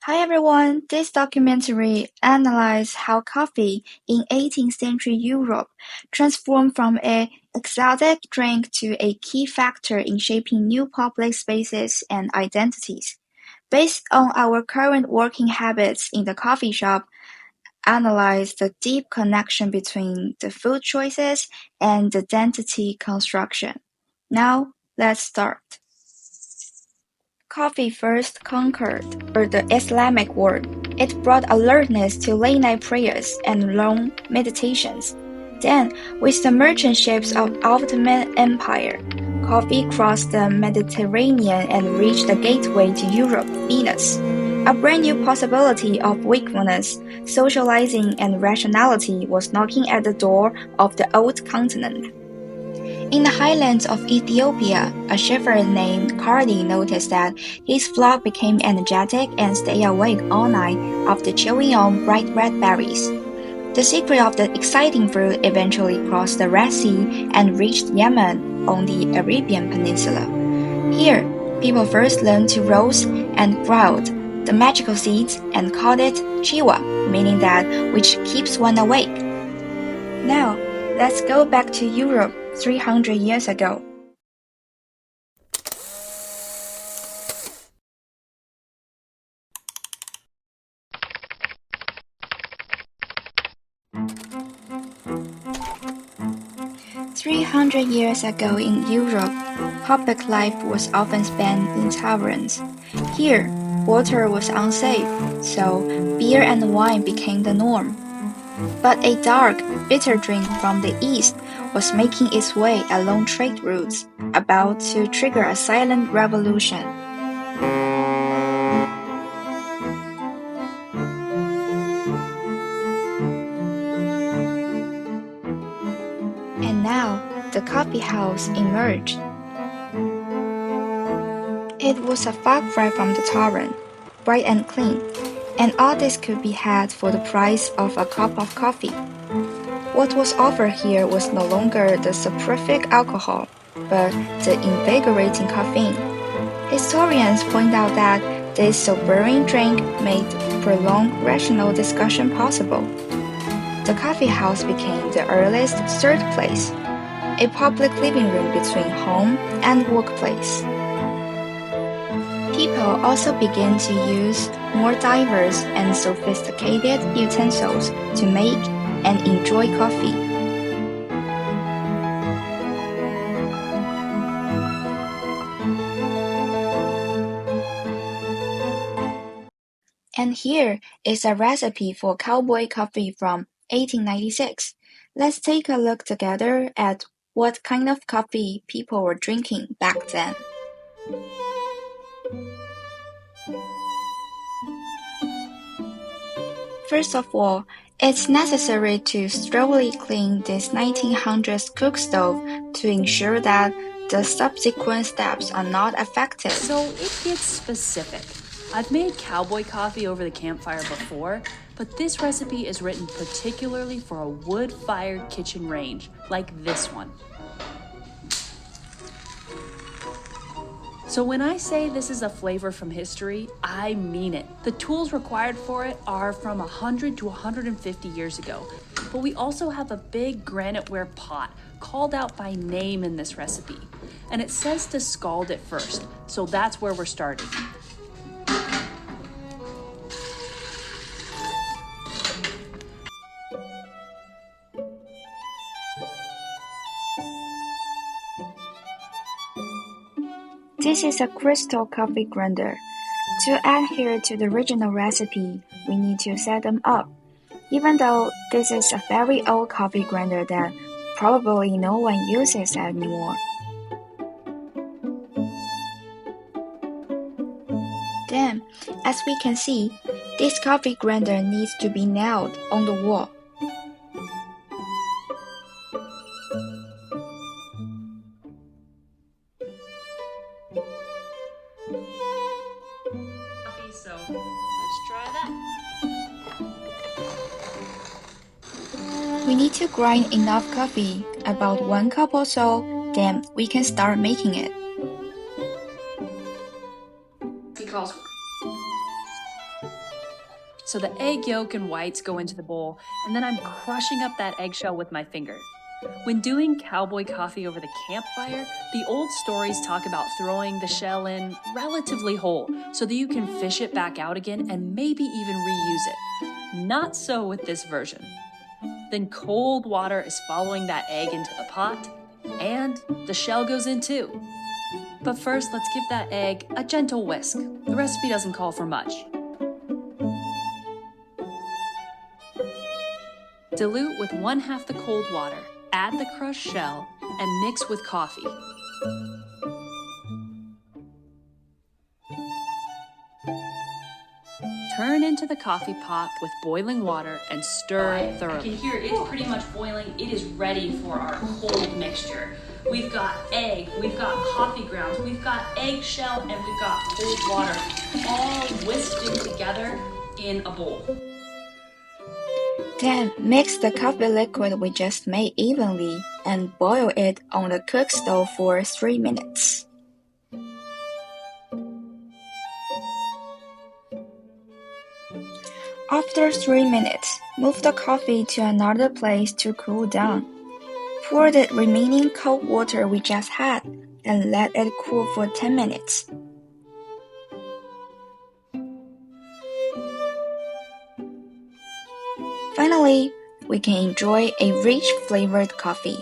Hi everyone, this documentary analyzes how coffee in 18th century Europe transformed from an exotic drink to a key factor in shaping new public spaces and identities. Based on our current working habits in the coffee shop, analyze the deep connection between the food choices and identity construction. Now, let's start. Coffee first conquered the Islamic world. It brought alertness to late-night prayers and long meditations. Then, with the merchant ships of Ottoman Empire, coffee crossed the Mediterranean and reached the gateway to Europe, Venus. A brand new possibility of wakefulness, socializing, and rationality was knocking at the door of the old continent. In the highlands of Ethiopia, a shepherd named Cardi noticed that his flock became energetic and stayed awake all night after chewing on bright red berries. The secret of the exciting fruit eventually crossed the Red Sea and reached Yemen on the Arabian Peninsula. Here, people first learned to roast and ground the magical seeds and called it chiwa, meaning that which keeps one awake. Now, let's go back to Europe 300 years ago. "300 years ago in Europe, public life was often spent in taverns. Here, water was unsafe, so beer and wine became the norm. But a dark, bitter drink from the east was making its way along trade routes, about to trigger a silent revolution. And now, the coffee house emerged. It was a far cry from the tavern, bright and clean, and all this could be had for the price of a cup of coffee. What was offered here was no longer the soporific alcohol, but the invigorating caffeine. Historians point out that this sobering drink made prolonged rational discussion possible. The coffee house became the earliest third place, a public living room between home and workplace. People also began to use more diverse and sophisticated utensils to make and enjoy coffee. And here is a recipe for cowboy coffee from 1896. Let's take a look together at what kind of coffee people were drinking back then. First of all, it's necessary to thoroughly clean this 1900s cook stove to ensure that the subsequent steps are not affected. So it gets specific. I've made cowboy coffee over the campfire before, but this recipe is written particularly for a wood-fired kitchen range, like this one. So when I say this is a flavor from history, I mean it. The tools required for it are from 100 to 150 years ago. But we also have a big graniteware pot called out by name in this recipe. And it says to scald it first, so that's where we're starting. This is a crystal coffee grinder. To adhere to the original recipe, we need to set them up. Even though this is a very old coffee grinder that probably no one uses anymore. Then, as we can see, this coffee grinder needs to be nailed on the wall. So let's try that. We need to grind enough coffee, about 1 cup or so, then we can start making it. So the egg yolk and whites go into the bowl, and then I'm crushing up that eggshell with my finger. When doing cowboy coffee over the campfire, the old stories talk about throwing the shell in relatively whole so that you can fish it back out again and maybe even reuse it. Not so with this version. Then cold water is following that egg into the pot, and the shell goes in too. But first, let's give that egg a gentle whisk. The recipe doesn't call for much. Dilute with 1/2 the cold water, add the crushed shell, and mix with coffee. Turn into the coffee pot with boiling water and stir thoroughly. I can hear it's pretty much boiling. It is ready for our cold mixture. We've got egg, we've got coffee grounds, we've got eggshell, and we've got cold water, all whisked in together in a bowl. Then mix the coffee liquid we just made evenly and boil it on the cook stove for 3 minutes. After 3 minutes, move the coffee to another place to cool down. Pour the remaining cold water we just had and let it cool for 10 minutes. Finally, we can enjoy a rich flavored coffee.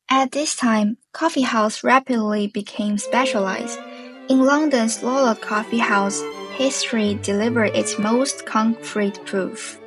At this time, coffee house rapidly became specialized. In London's Lawlor Coffee House, history delivered its most concrete proof.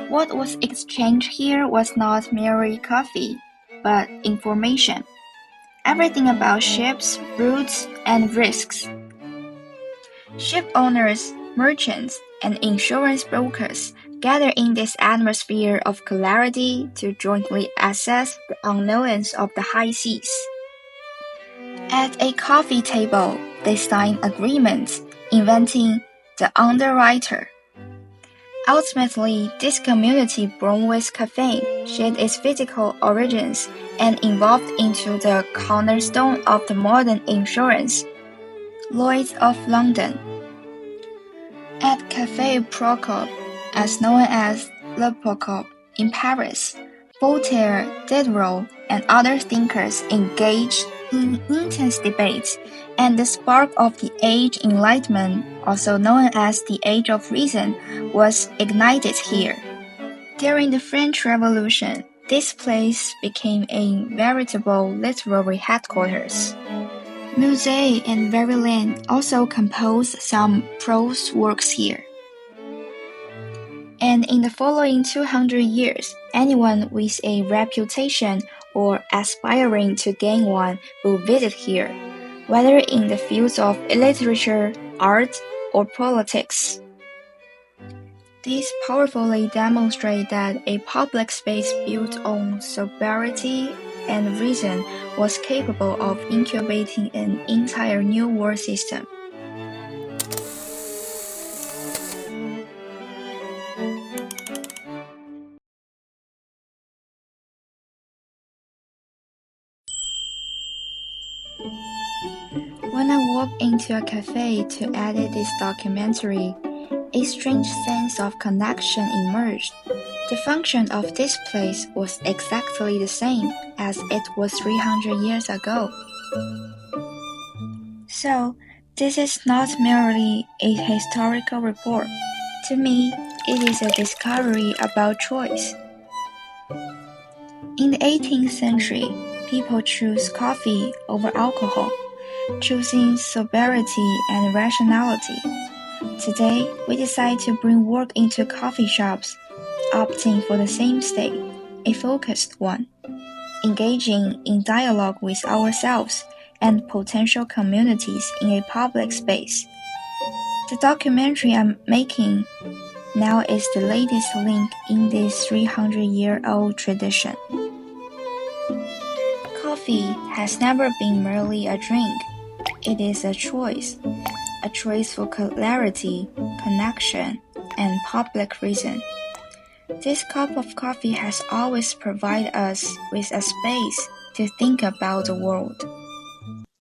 What was exchanged here was not merely coffee, but information. Everything about ships, routes, and risks. Ship owners, merchants, and insurance brokers gather in this atmosphere of clarity to jointly assess the unknowns of the high seas. At a coffee table, they sign agreements, inventing the underwriter. Ultimately, this community born with caffeine shed its physical origins and evolved into the cornerstone of the modern insurance, Lloyd's of London. At Café Procope, as known as Le Procope in Paris, Voltaire, Diderot, and other thinkers engaged in intense debates, and the spark of the Age Enlightenment, also known as the Age of Reason, was ignited here. During the French Revolution, this place became a veritable literary headquarters. Musset and Verlaine also composed some prose works here. And in the following 200 years, anyone with a reputation or aspiring to gain one will visit here, whether in the fields of literature, art, or politics. These powerfully demonstrate that a public space built on sobriety and reason was capable of incubating an entire new world system. When I walked into a cafe to edit this documentary, a strange sense of connection emerged. The function of this place was exactly the same as it was 300 years ago. So, this is not merely a historical report. To me, it is a discovery about choice. In the 18th century, people chose coffee over alcohol, choosing sobriety and rationality. Today, we decide to bring work into coffee shops, opting for the same state, a focused one, engaging in dialogue with ourselves and potential communities in a public space. The documentary I'm making now is the latest link in this 300-year-old tradition. Coffee has never been merely a drink. It is a choice for clarity, connection, and public reason. This cup of coffee has always provided us with a space to think about the world.